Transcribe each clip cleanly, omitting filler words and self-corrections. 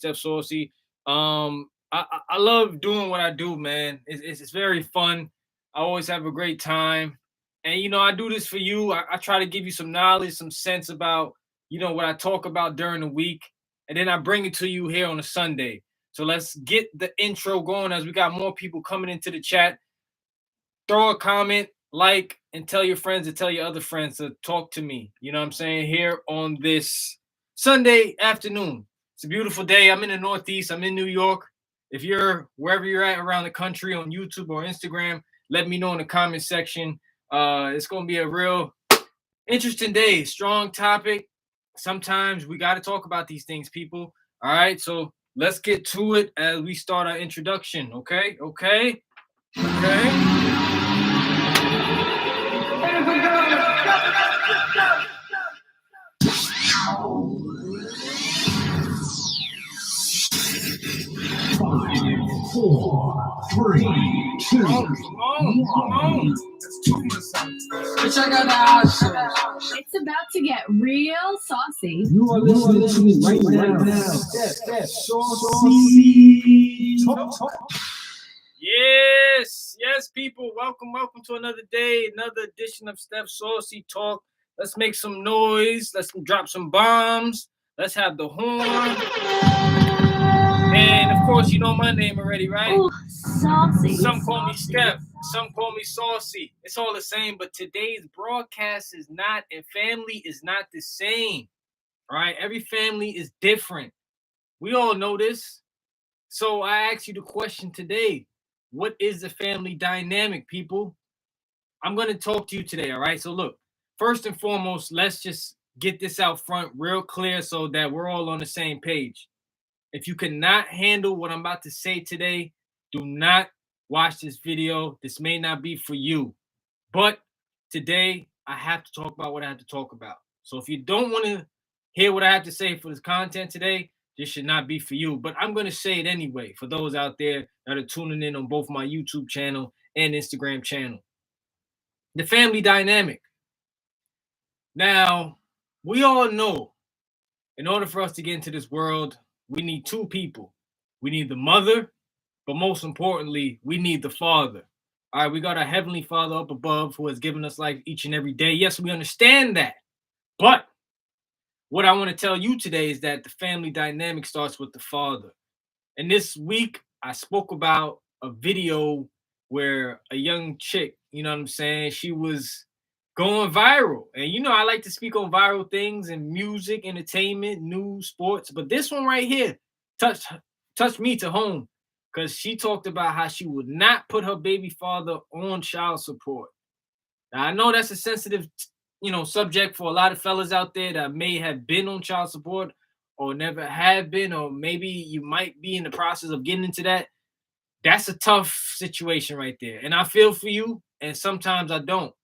Steph Saucy. I love doing what I do, man. It's very fun. I always have a great time. And, I do this for you. I try to give you some knowledge, some sense about, what I talk about during the week. And then I bring it to you here on a Sunday. So let's get the intro going as we got more people coming into the chat. Throw a comment, like, and tell your friends to tell your other friends to talk to me. You know what I'm saying? Here on this Sunday afternoon. It's a beautiful day. I'm in the Northeast. I'm in New York. If you're wherever you're at around the country on YouTube or Instagram, let me know in the comment section. It's going to be a real interesting day. Strong topic. Sometimes we got to talk about these things, people. All right. So let's get to it as we start our introduction. Okay. Four, three, two, one. It's about to get real saucy. You are listening to me right now. Steph Saucy Talk. Yes, people. Welcome to another day, another edition of Steph Saucy Talk. Let's make some noise. Let's drop some bombs. Let's have the horn. And of course, you know my name already, right? Ooh, saucy. Some call me Steph. Some call me Saucy. It's all the same, but today's broadcast is not, and family is not the same. All right? Every family is different. We all know this. So I ask you the question today. What is the family dynamic, people? I'm going to talk to you today, all right? So look, first and foremost, let's just get this out front real clear so that we're all on the same page. If you cannot handle what I'm about to say today, do not watch this video. This may not be for you. But today, I have to talk about what I have to talk about. So if you don't want to hear what I have to say for this content today, this should not be for you. But I'm going to say it anyway for those out there that are tuning in on both my YouTube channel and Instagram channel. The family dynamic. Now, we all know in order for us to get into this world, we need two people. We need the mother, but most importantly, we need the father. All right, we got our Heavenly Father up above who has given us life each and every day. Yes, we understand that. But what I want to tell you today is that the family dynamic starts with the father. And this week, I spoke about a video where a young chick, you know what I'm saying, she was going viral. And I like to speak on viral things in music, entertainment, news, sports. But this one right here touched me to home because she talked about how she would not put her baby father on child support. Now, I know that's a sensitive, subject for a lot of fellas out there that may have been on child support or never have been, or maybe you might be in the process of getting into that. That's a tough situation right there. And I feel for you, and sometimes I don't.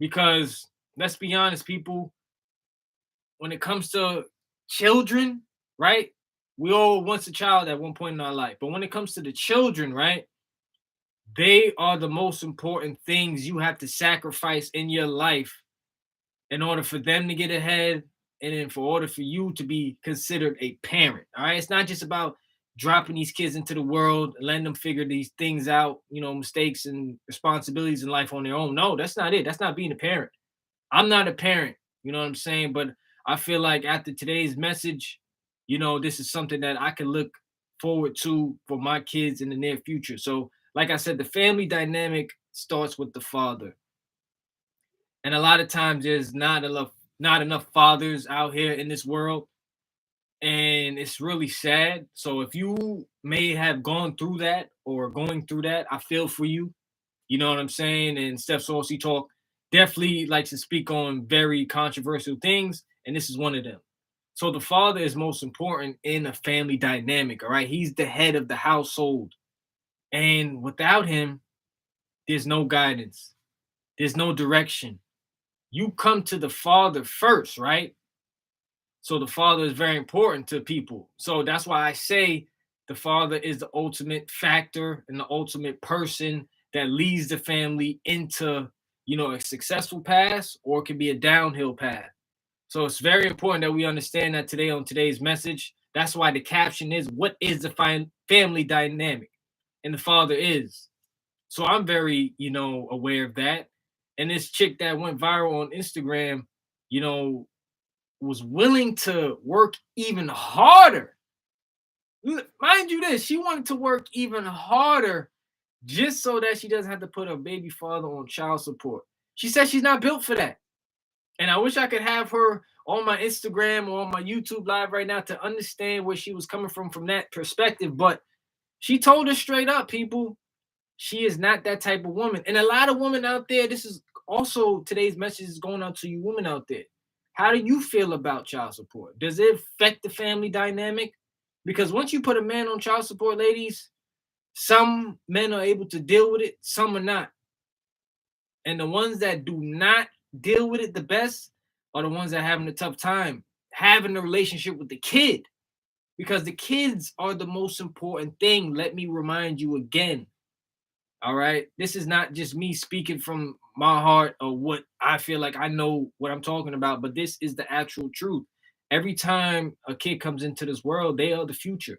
Because let's be honest, people, when it comes to children, right? We all once a child at one point in our life. But when it comes to the children, right? They are the most important things you have to sacrifice in your life in order for them to get ahead and in order for you to be considered a parent. All right. It's not just about dropping these kids into the world, letting them figure these things out, mistakes and responsibilities in life on their own. No, that's not it. That's not being a parent. I'm not a parent, you know what I'm saying? But I feel like after today's message, this is something that I can look forward to for my kids in the near future. So, like I said, the family dynamic starts with the father. And a lot of times there's not enough fathers out here in this world. And it's really sad. So if you may have gone through that or going through that, I feel for you. You know what I'm saying? And Steph Saucy Talk definitely likes to speak on very controversial things. And this is one of them. So the father is most important in a family dynamic. All right. He's the head of the household. And without him, there's no guidance. There's no direction. You come to the father first, right? So the father is very important to people. So that's why I say the father is the ultimate factor and the ultimate person that leads the family into, a successful path, or it can be a downhill path. So it's very important that we understand that today on today's message, That's why the caption is, what is the family dynamic? And the father is. So I'm very, aware of that. And this chick that went viral on Instagram, you know, was willing to work even harder. Mind you, this, she wanted to work even harder just so that she doesn't have to put her baby father on child support. She said she's not built for that. And I wish I could have her on my Instagram or on my YouTube live right now to understand where she was coming from that perspective. But she told us straight up, people, she is not that type of woman. And a lot of women out there, this is also today's message is going out to you women out there. How do you feel about child support? Does it affect the family dynamic? Because once you put a man on child support, ladies, some men are able to deal with it, some are not. And the ones that do not deal with it the best are the ones that are having a tough time having a relationship with the kid. Because the kids are the most important thing. Let me remind you again. All right. This is not just me speaking from my heart or what I feel like I know what I'm talking about, but this is the actual truth. Every time a kid comes into this world, they are the future.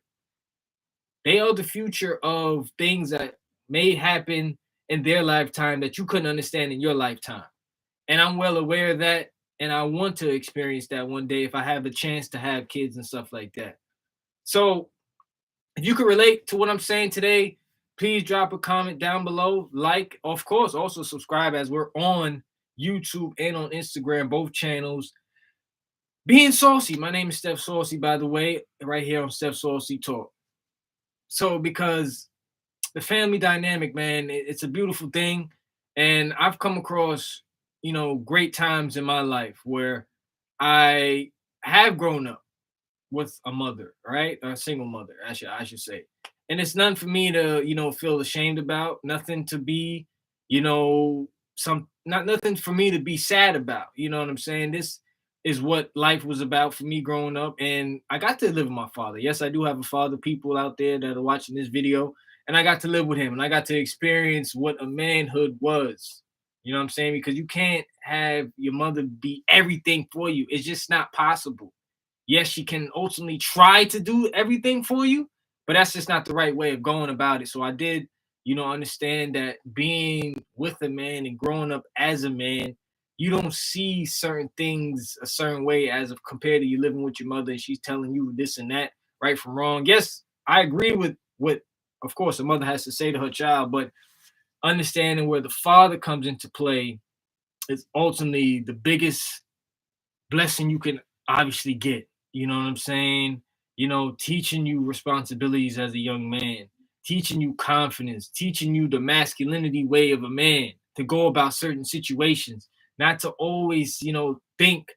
They are the future of things that may happen in their lifetime that you couldn't understand in your lifetime. And I'm well aware of that. And I want to experience that one day if I have the chance to have kids and stuff like that. So if you can relate to what I'm saying today, please drop a comment down below. Like, of course, also subscribe as we're on YouTube and on Instagram, both channels. Being Saucy. My name is Steph Saucy, by the way, right here on Steph Saucy Talk. So because the family dynamic, man, it's a beautiful thing. And I've come across, great times in my life where I have grown up with a mother, right? Or a single mother, I should say. And it's nothing for me to, feel ashamed about, nothing to be, nothing for me to be sad about. You know what I'm saying? This is what life was about for me growing up. And I got to live with my father. Yes, I do have a father, people out there that are watching this video. And I got to live with him and I got to experience what a manhood was. You know what I'm saying? Because you can't have your mother be everything for you. It's just not possible. Yes, she can ultimately try to do everything for you, but that's just not the right way of going about it. So I did, understand that being with a man and growing up as a man, you don't see certain things a certain way as of compared to you living with your mother and she's telling you this and that, right from wrong. Yes, I agree with what, of course, a mother has to say to her child, but understanding where the father comes into play is ultimately the biggest blessing you can obviously get. You know what I'm saying? Teaching you responsibilities as a young man, teaching you confidence, teaching you the masculinity way of a man to go about certain situations, not to always, think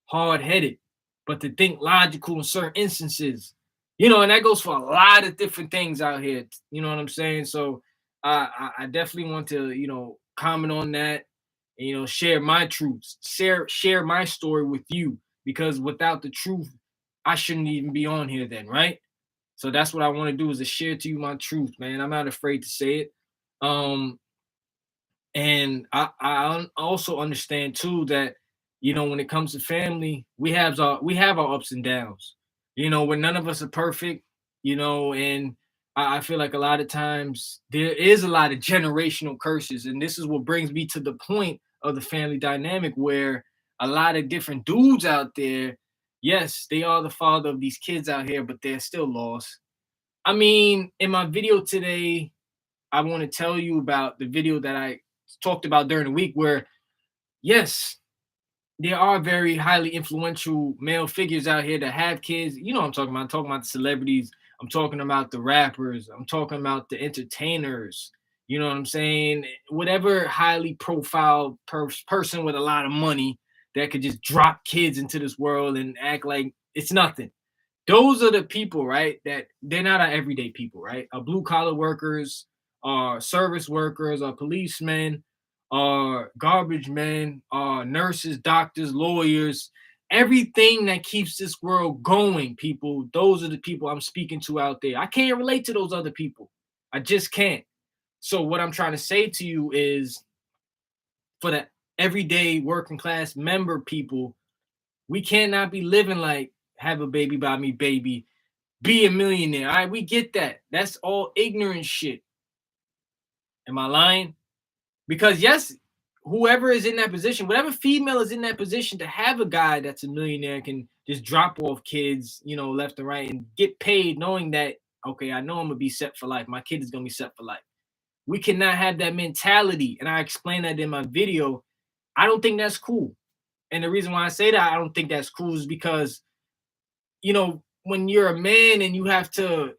hard-headed, but to think logical in certain instances. And that goes for a lot of different things out here. You know what I'm saying? So I definitely want to, comment on that and, share my truths, share my story with you, because without the truth, I shouldn't even be on here then, right? So that's what I want to do, is to share to you my truth, man. I'm not afraid to say it. And I also understand too that, when it comes to family, we have our ups and downs. When none of us are perfect, and I feel like a lot of times there is a lot of generational curses. And this is what brings me to the point of the family dynamic, where a lot of different dudes out there, yes, they are the father of these kids out here, but they're still lost. I mean, in my video today, I want to tell you about the video that I talked about during the week where, yes, there are very highly influential male figures out here that have kids. You know what I'm talking about. I'm talking about the celebrities. I'm talking about the rappers. I'm talking about the entertainers. You know what I'm saying? Whatever highly profiled person with a lot of money that could just drop kids into this world and act like it's nothing. Those are the people, right? That they're not our everyday people, right? Our blue collar workers, our service workers, our policemen, our garbage men, our nurses, doctors, lawyers, everything that keeps this world going, people. Those are the people I'm speaking to out there. I can't relate to those other people. I just can't. So what I'm trying to say to you is, for the everyday working class member people, we cannot be living like have a baby by me, baby. be a millionaire. All right, we get that. That's all ignorant shit. Am I lying? Because yes, whoever is in that position, whatever female is in that position to have a guy that's a millionaire can just drop off kids, left and right and get paid knowing that, okay, I know I'm gonna be set for life. My kid is gonna be set for life. We cannot have that mentality. And I explained that in my video. I don't think that's cool. And the reason why I say that I don't think that's cool is because, when you're a man and you have to,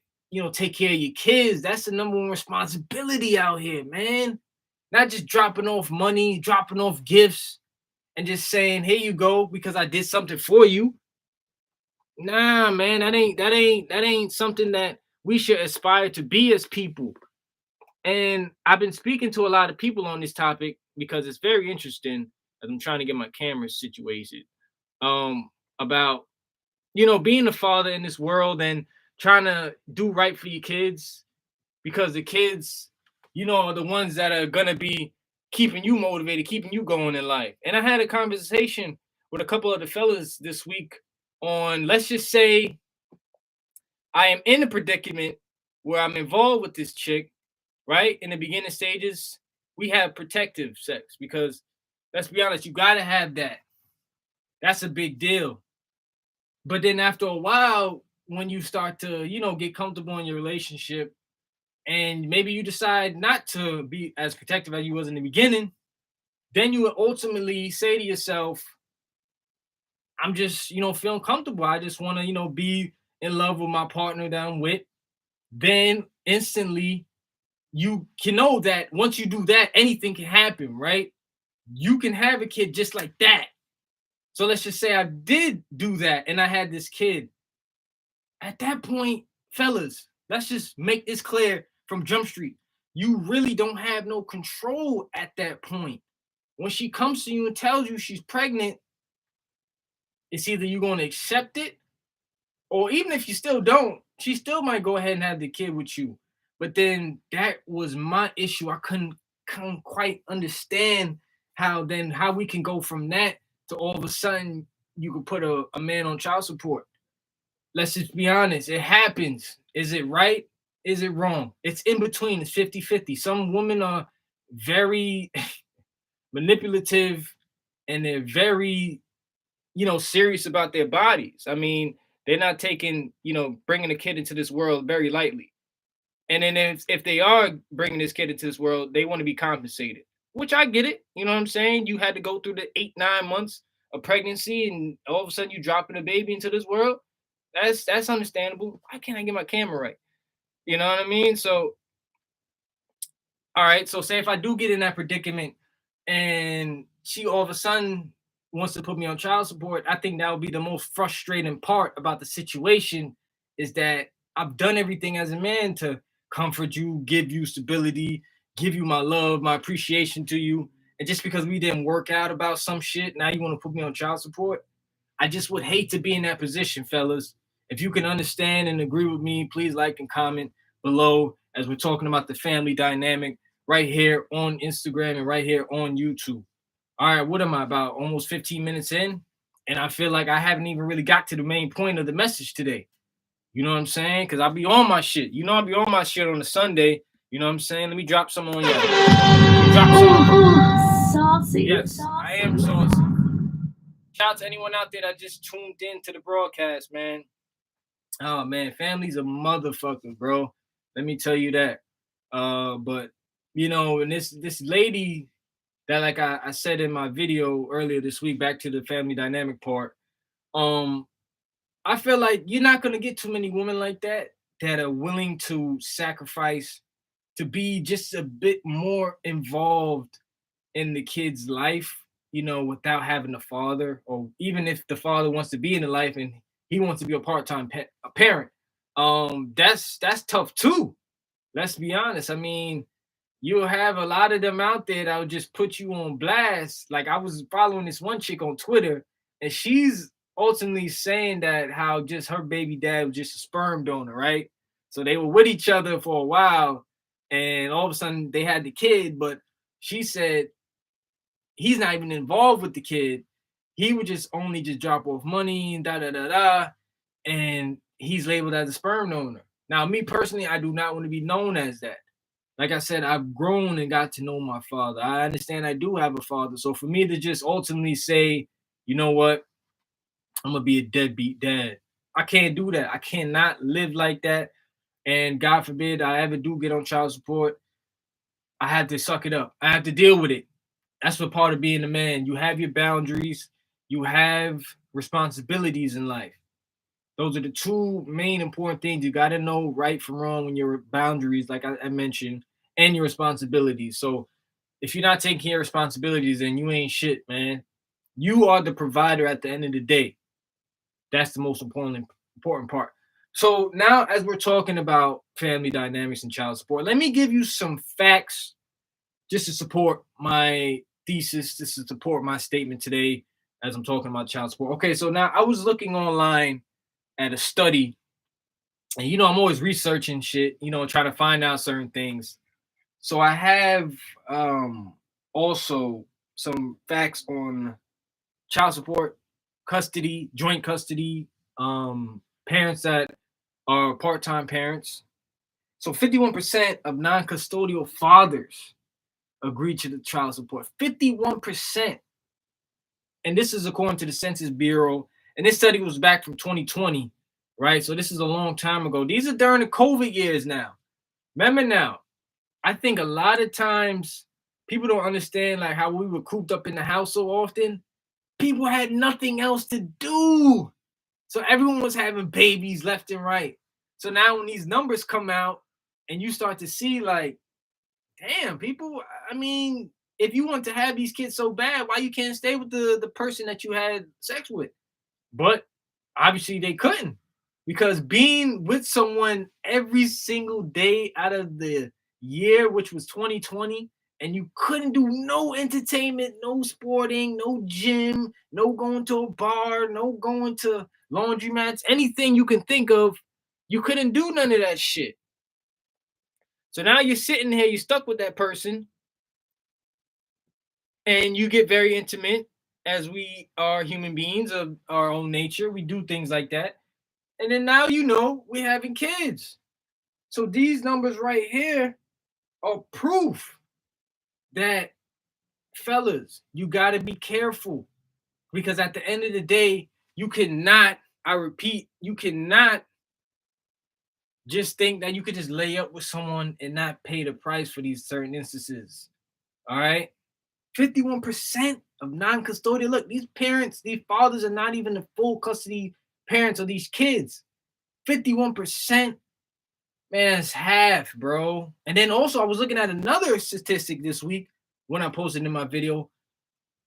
take care of your kids, that's the number one responsibility out here, man. Not just dropping off money, dropping off gifts, and just saying, "Here you go," because I did something for you. Nah, man, that ain't something that we should aspire to be as people. And I've been speaking to a lot of people on this topic because it's very interesting as I'm trying to get my camera situated. About being a father in this world and trying to do right for your kids because the kids, are the ones that are gonna be keeping you motivated, keeping you going in life. And I had a conversation with a couple of the fellas this week on, let's just say I am in a predicament where I'm involved with this chick, right? In the beginning stages, we have protective sex because let's be honest, you gotta have that. That's a big deal. But then after a while, when you start to, get comfortable in your relationship and maybe you decide not to be as protective as you was in the beginning, then you would ultimately say to yourself, I'm just, feeling comfortable. I just want to, be in love with my partner that I'm with. Then instantly you can know that once you do that, anything can happen, right? You can have a kid just like that. So let's just say I did do that and I had this kid. At that point, fellas, let's just make this clear from Jump Street. You really don't have no control at that point. When she comes to you and tells you she's pregnant, it's either you're going to accept it, or even if you still don't, she still might go ahead and have the kid with you. But then that was my issue. I couldn't quite understand how we can go from that to all of a sudden you could put a man on child support. Let's just be honest. It happens. Is it right? Is it wrong? It's in between. It's 50-50. Some women are very manipulative and they're very, serious about their bodies. I mean, they're not taking, bringing a kid into this world very lightly. And then if they are bringing this kid into this world, they want to be compensated, which I get it. You know what I'm saying? You had to go through the 8-9 months of pregnancy and all of a sudden you dropping a baby into this world. That's understandable. Why can't I get my camera right? You know what I mean? So, all right. So say if I do get in that predicament and she all of a sudden wants to put me on child support, I think that would be the most frustrating part about the situation is that I've done everything as a man to comfort you, give you stability, give you my love, my appreciation to you. And just because we didn't work out about some shit, now you want to put me on child support? I just would hate to be in that position, fellas. If you can understand and agree with me, please like and comment below as we're talking about the family dynamic right here on Instagram and right here on YouTube. All right, what am I about? Almost 15 minutes in, and I feel like I haven't even really got to the main point of the message today. You know what I'm saying? Because I'll be on my shit. I'll be on my shit on a Sunday. You know what I'm saying? Let me drop some on you. Drop some. Saucy. Yes, Saucy. I am saucy. Shout out to anyone out there that just tuned in to the broadcast, man. Oh man, family's a motherfucker, bro. Let me tell you that. But and this lady that, like I said in my video earlier this week, back to the family dynamic part. I feel like you're not gonna get too many women like that are willing to sacrifice to be just a bit more involved in the kid's life, without having a father, or even if the father wants to be in the life and he wants to be a part-time parent. That's tough too. Let's be honest. I mean, you'll have a lot of them out there that will just put you on blast. Like I was following this one chick on Twitter, and she's ultimately saying that how just her baby dad was just a sperm donor, right? So they were with each other for a while, and all of a sudden they had the kid, but she said he's not even involved with the kid. He would just only just drop off money and da da da da. And he's labeled as a sperm donor. Now, me personally, I do not want to be known as that. Like I said, I've grown and got to know my father. I understand I do have a father. So for me to just ultimately say, you know what, I'm gonna be a deadbeat dad. I can't do that. I cannot live like that. And God forbid I ever do get on child support. I had to suck it up. I have to deal with it. That's what part of being a man. You have your boundaries, you have responsibilities in life. Those are the two main important things. You got to know right from wrong when your boundaries, like I mentioned, and your responsibilities. So if you're not taking care of responsibilities, then you ain't shit, man. You are the provider at the end of the day. That's the most important part. So now, as we're talking about family dynamics and child support, let me give you some facts just to support my thesis, just to support my statement today as I'm talking about child support. Okay, so now I was looking online at a study, and I'm always researching shit, trying to find out certain things. So I have also some facts on child support, custody, joint custody, parents that are part-time parents. So 51% of non-custodial fathers agree to the child support. 51%. And this is according to the Census Bureau. And this study was back from 2020, right? So this is a long time ago. These are during the COVID years now. Remember now, I think a lot of times people don't understand like how we were cooped up in the house so often. People had nothing else to do. So everyone was having babies left and right. So now when these numbers come out and you start to see like, damn, people, I mean, if you want to have these kids so bad, why you can't stay with the person that you had sex with? But obviously they couldn't, because being with someone every single day out of the year, which was 2020, and you couldn't do no entertainment, no sporting, no gym, no going to a bar, no going to laundromats, anything you can think of, you couldn't do none of that shit. So now you're sitting here, you're stuck with that person, and you get very intimate, as we are human beings of our own nature. We do things like that. And then now we're having kids. So these numbers right here are proof that, fellas, you got to be careful, because at the end of the day, you cannot, I repeat, you cannot just think that you could just lay up with someone and not pay the price for these certain instances. All right. 51% of non-custodial. Look, these parents, these fathers are not even the full custody parents of these kids. 51%, man, it's half, bro. And then also I was looking at another statistic this week when I posted in my video.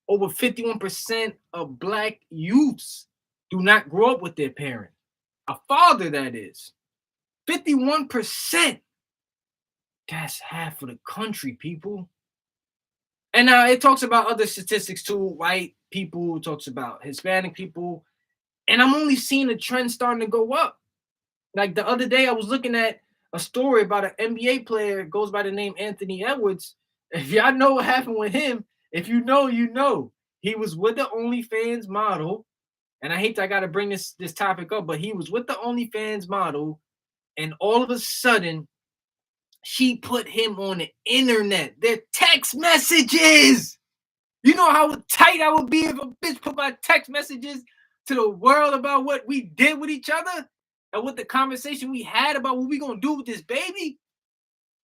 Over 51% of Black youths do not grow up with their parent. A father, that is. 51%. That's half of the country, people. And now it talks about other statistics too. White people, talks about Hispanic people. And I'm only seeing a trend starting to go up. Like the other day, I was looking at a story about an NBA player, goes by the name Anthony Edwards. If y'all know what happened with him, if you know, you know. He was with the OnlyFans model. And I hate that I got to bring this topic up, but he was with the OnlyFans model. And all of a sudden, she put him on the internet. Their text messages. You know how tight I would be if a bitch put my text messages to the world about what we did with each other and what the conversation we had about what we gonna do with this baby.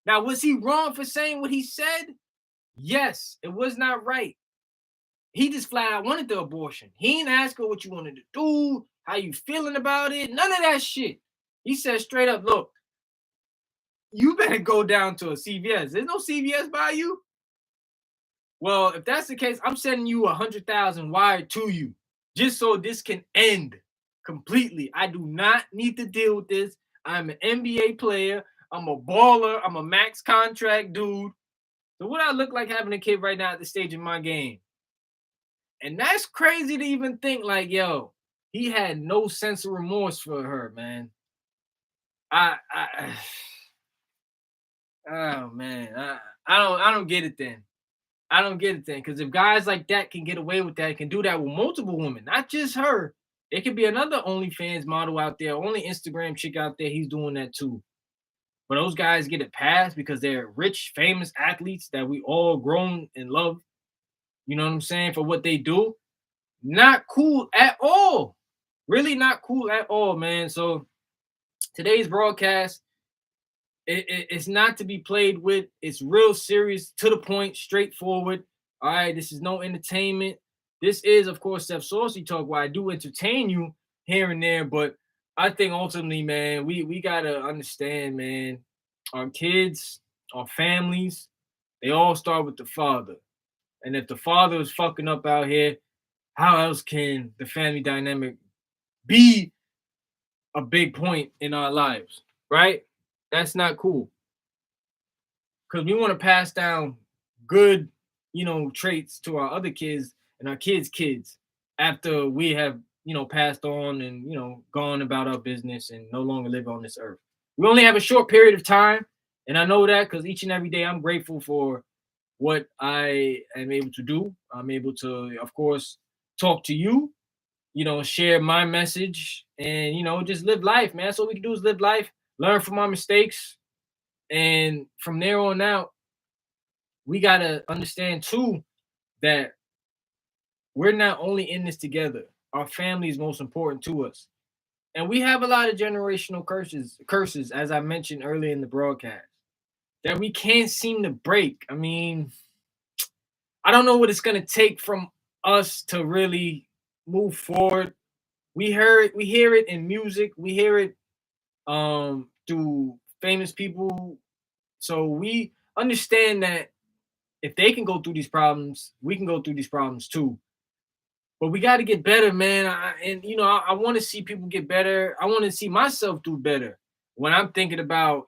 Now, was he wrong for saying what he said? Yes, it was not right. He just flat out wanted the abortion. He didn't ask her what you wanted to do, how you feeling about it, none of that shit. He said straight up, look, you better go down to a CVS. There's no CVS by you. Well, if that's the case, I'm sending you 100,000 wired to you just so this can end completely. I do not need to deal with this. I'm an NBA player. I'm a baller. I'm a max contract dude. So what I look like having a kid right now at the stage of my game? And that's crazy to even think like, yo, he had no sense of remorse for her, man. Oh man, I don't get it then. I don't get it then, because if guys like that can get away with that, can do that with multiple women, not just her, It could be another OnlyFans model out there, only Instagram chick out there. He's doing that too. But those guys get it passed because they're rich, famous athletes that we all grown and love. You know what I'm saying? For what they do. Not cool at all. Really not cool at all, man. So today's broadcast, it's not to be played with. It's real serious, to the point, straightforward. All right, this is no entertainment. This is, of course, Steph Saucy Talk, where I do entertain you here and there, but I think ultimately, man, we gotta understand, man, our kids, our families, they all start with the father. And if the father is fucking up out here, how else can the family dynamic be a big point in our lives, right? That's not cool. Because we want to pass down good, traits to our other kids and our kids' after we have, passed on and, gone about our business and no longer live on this earth. We only have a short period of time. And I know that because each and every day I'm grateful for what I am able to do. I'm able to, of course, talk to you, share my message and, just live life, man. That's all we can do is live life, learn from our mistakes. And from there on out, we got to understand too that we're not only in this together, our family is most important to us. And we have a lot of generational curses, as I mentioned earlier in the broadcast, that we can't seem to break. I mean, I don't know what it's going to take from us to really move forward. We hear it in music, we hear it through famous people. So we understand that if they can go through these problems, we can go through these problems too. But we got to get better, man. I want to see people get better. I want to see myself do better. When I'm thinking about,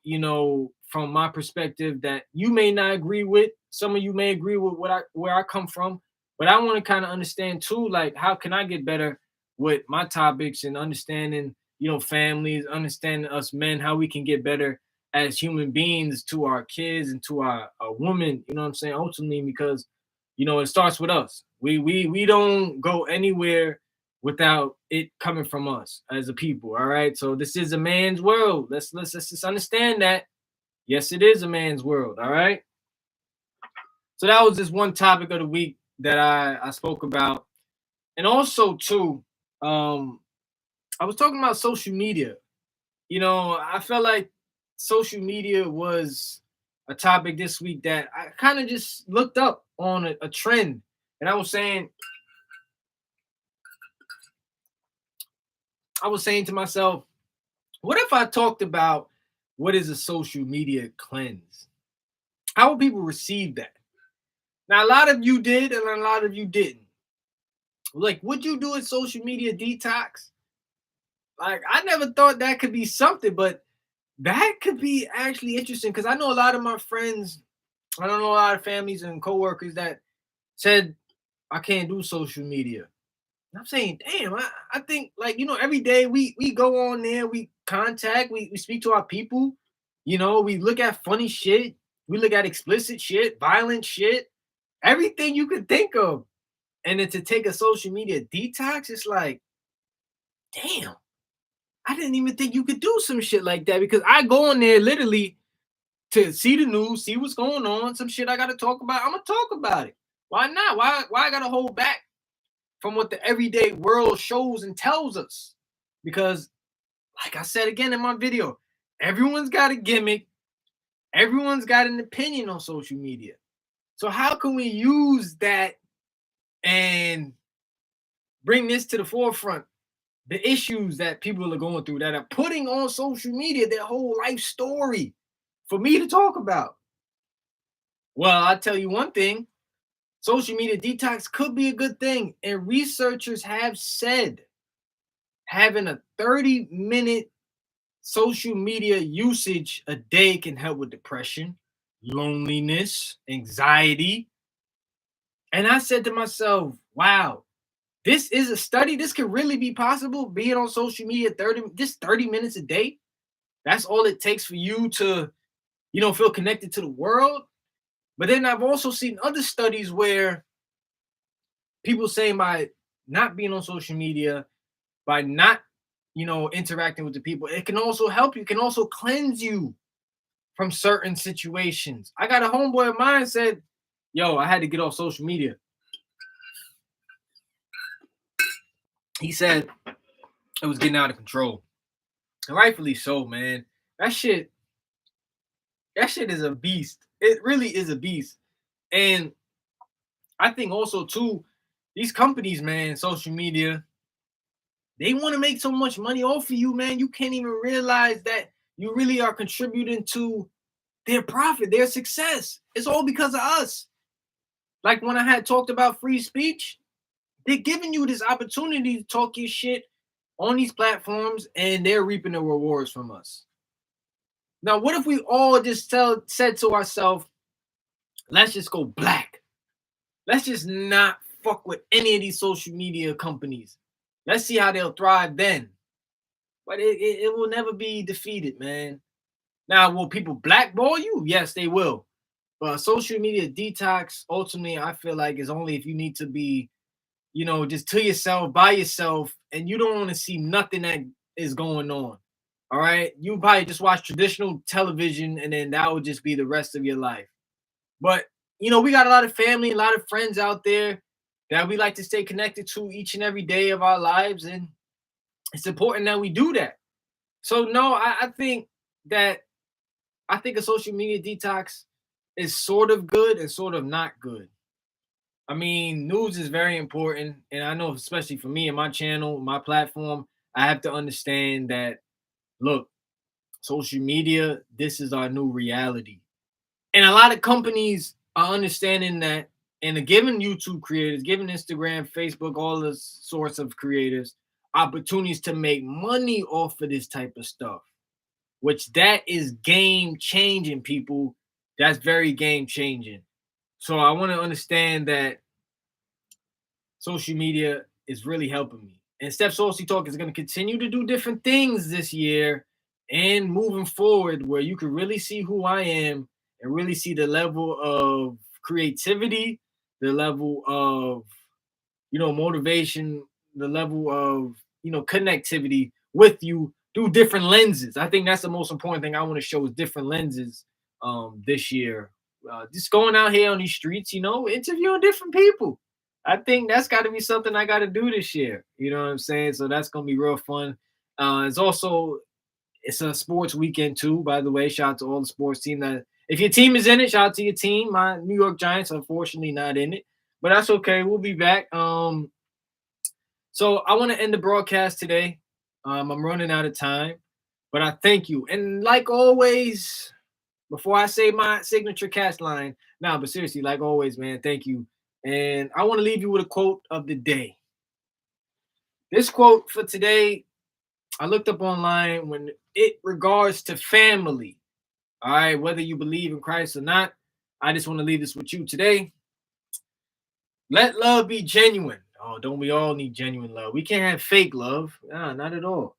from my perspective that you may not agree with, some of you may agree with where I come from, but I want to kind of understand too, like how can I get better with my topics and understanding, families, understanding us men, how we can get better as human beings to our kids and to our women, you know what I'm saying? Ultimately, because it starts with us. We don't go anywhere without it coming from us as a people. All right. So this is a man's world. Let's just understand that. Yes, it is a man's world. All right. So that was just one topic of the week that I spoke about. And also too, I was talking about social media. I felt like social media was a topic this week that I kind of just looked up on a trend. And I was saying to myself, what if I talked about what is a social media cleanse? How will people receive that? Now, a lot of you did and a lot of you didn't. Like, would you do a social media detox? Like, I never thought that could be something, but that could be actually interesting because I know a lot of my friends, I don't know a lot of families and coworkers that said, I can't do social media. And I'm saying, damn, I think like, every day we go on there, we contact, we speak to our people, we look at funny shit, we look at explicit shit, violent shit, everything you could think of. And then to take a social media detox, it's like, damn, I didn't even think you could do some shit like that because I go on there literally to see the news, see what's going on, some shit I got to talk about. I'm going to talk about it. Why not? Why I got to hold back from what the everyday world shows and tells us? Because, like I said again in my video, everyone's got a gimmick. Everyone's got an opinion on social media. So how can we use that and bring this to the forefront? The issues that people are going through that are putting on social media their whole life story for me to talk about. Well, I'll tell you one thing. Social media detox could be a good thing. And researchers have said having a 30-minute social media usage a day can help with depression, loneliness, anxiety. And I said to myself, wow, this is a study. This could really be possible, being on social media 30 minutes a day. That's all it takes for you to, feel connected to the world. But then I've also seen other studies where people saying by not being on social media, by not, interacting with the people. It can also help you. It can also cleanse you from certain situations. I got a homeboy of mine said, yo, I had to get off social media. He said it was getting out of control. And rightfully so, man. That shit is a beast. It really is a beast. And I think also too, these companies, man, social media, they want to make so much money off of you, man. You can't even realize that you really are contributing to their profit, their success. It's all because of us. Like when I had talked about free speech, they're giving you this opportunity to talk your shit on these platforms, and they're reaping the rewards from us. Now, what if we all just said to ourselves, let's just go black. Let's just not fuck with any of these social media companies. Let's see how they'll thrive then. But it will never be defeated, man. Now, will people blackball you? Yes, they will. But social media detox, ultimately, I feel like is only if you need to be, just to yourself, by yourself, and you don't want to see nothing that is going on. All right. You probably just watch traditional television, and then that would just be the rest of your life. But, we got a lot of family, a lot of friends out there that we like to stay connected to each and every day of our lives. And it's important that we do that. So, no, I think a social media detox is sort of good and sort of not good. I mean, news is very important. And I know, especially for me and my channel, my platform, I have to understand that, look, social media, this is our new reality. And a lot of companies are understanding that and are giving YouTube creators, giving Instagram, Facebook, all the sorts of creators opportunities to make money off of this type of stuff, which that is game changing, people. That's very game changing. So I want to understand that social media is really helping me. And Steph Saucy Talk is going to continue to do different things this year and moving forward where you can really see who I am and really see the level of creativity, the level of, motivation, the level of, connectivity with you through different lenses. I think that's the most important thing I want to show is different lenses this year. Just going out here on these streets, interviewing different people. I think that's got to be something I got to do this year. You know what I'm saying? So that's going to be real fun. It's a sports weekend too, by the way. Shout out to all the sports team that if your team is in it, shout out to your team. My New York Giants, unfortunately, not in it, but that's okay. We'll be back. So I want to end the broadcast today. I'm running out of time, but I thank you. And like always, before I say my signature cast line, but seriously, like always, man, thank you. And I want to leave you with a quote of the day. This quote for today, I looked up online when it regards to family. All right, whether you believe in Christ or not, I just want to leave this with you today. Let love be genuine. Oh, don't we all need genuine love? We can't have fake love. Nah, not at all.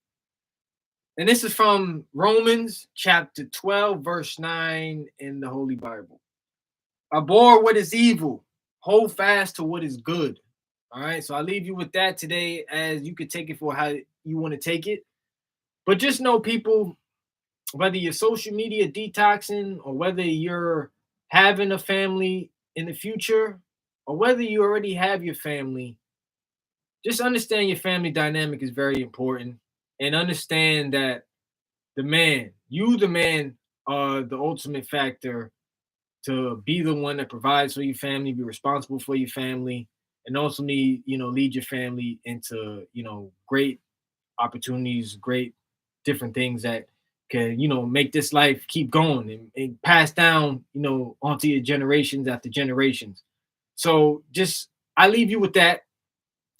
And this is from Romans chapter 12, verse 9 in the Holy Bible. Abhor what is evil. Hold fast to what is good. All right. So I leave you with that today as you could take it for how you want to take it. But just know, people, whether you're social media detoxing or whether you're having a family in the future or whether you already have your family, just understand your family dynamic is very important and understand that the man are the ultimate factor to be the one that provides for your family, be responsible for your family, and ultimately, lead your family into, great opportunities, great different things that can, make this life keep going and pass down, onto your generations after generations. So I leave you with that.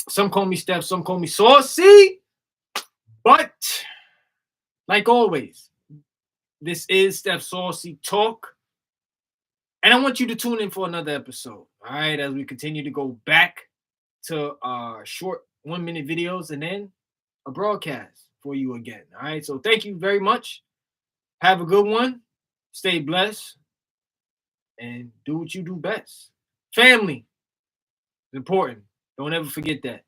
Some call me Steph, some call me Saucy, but like always, this is Steph Saucy Talk. And I want you to tune in for another episode, all right, as we continue to go back to our short 1-minute videos and then a broadcast for you again, all right? So thank you very much. Have a good one. Stay blessed and do what you do best. Family is important. Don't ever forget that.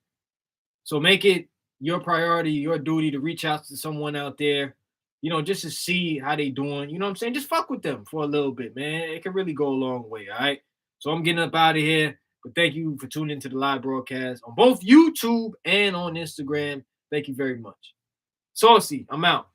So make it your priority, your duty to reach out to someone out there, you know, just to see how they doing. You know what I'm saying? Just fuck with them for a little bit, man. It can really go a long way. All right. So I'm getting up out of here. But thank you for tuning into the live broadcast on both YouTube and on Instagram. Thank you very much. Saucy, I'm out.